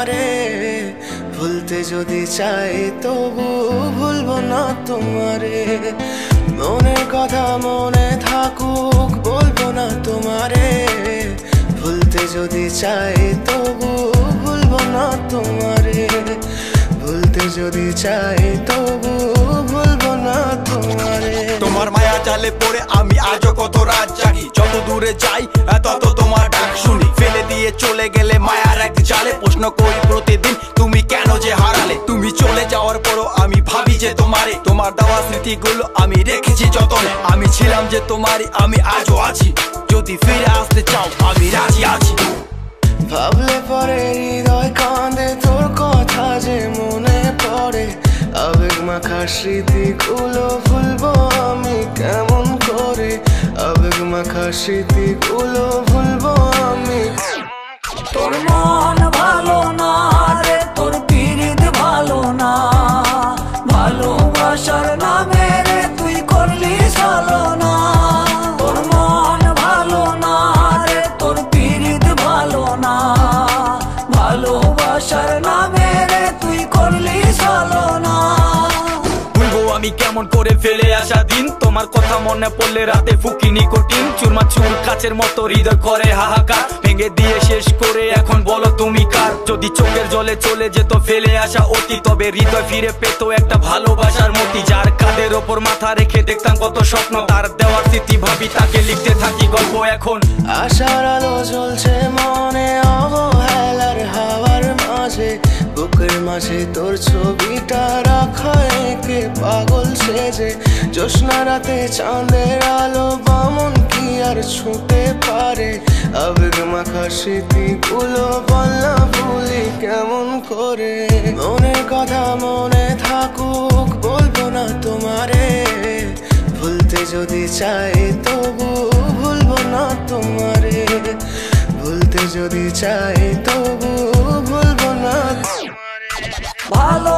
তোমারে, ভুলতে যদি চাই তবু ভুলবো না তোমারে। মনের কথা মনে থাকুক বলবো না তোমারে, ভুলতে যদি চাই তবু ভুলবো না তোমারে। ভুলতে যদি চাই তবু ভুলবো না তোমারে। তোমার মায়া জালে পড়ে আমি আজও কত রাত জাগি, যত দূরে যাই তত তোমার ডাক শুনি। ফেলে দিয়ে চলে গেলে মায়ার এক জালে প্রশ্ন করি প্রতিদিন তুমি কেন যে হারালে। তুমি চলে যাওয়ার পরও আমি ভাবি যে তোমারে, তোমার দেওয়া স্মৃতিগুলো আমি রেখেছি যতনে। আমি ছিলাম যে তোমারই, আমি আজও আছি, যদি ফিরে আসতে চাও আমি রাজি আছি। ভাবলে পরে হৃদয় কাঁদে, তোর কথা যে মনে পড়ে। আবেগ মাখা স্মৃতিগুলো ভুলবো আমি কেমন করে, আবেগ মাখা স্মৃতিগুলো ভুলবো আমি। তোর মন ভালো না রে, তোর পীড়িত ভালো না, ভালোবাসার নামে রে তুই করলি ছলনা। তোর মন ভালো না রে, তোর পীড়িত ভালো না, ভালোবাসার নামে রে তুই করলি ছলনা। আমি কেমন করে ফেলে আসা দিন, তোমার কথা মনে পড়লে রাতে ফুকি নিকোটিন। চুরমা চুর কাচের মতো হৃদয় করে হাহাকার, ভেঙে দিয়ে শেষ করে এখন বলো তুমি কার। যদি চোখের জলে চলে যেত ফেলে আসা অতি, তবে হৃদয় ফিরে পেত একটা ভালোবাসার মতি। যার কাঁধের ওপর মাথা রেখে দেখতাম কত স্বপ্ন, তার দেওয়ার স্মৃতি ভাবি তাকে লিখতে থাকি গল্প এখন। আশার আলো জ্বলছে মনে অবহেলার হাওয়ার মাঝে, বুকের মাঝে তোর ছবিটা রাখা একে পাগল সেজে। জ্যোৎস্না রাতে চাঁদের আলো বামন কি আর ছুঁতে পারে, আবেগ মাখা স্মৃতিগুলো বলনা ভুলি কেমন করে। মনের কথা মনে থাকুক বলবো না তোমারে, ভুলতে যদি চাই তবু ভুলবো না তোমারে। ভুলতে যদি চাই তবু ভুলবো না তোমারে। ভালো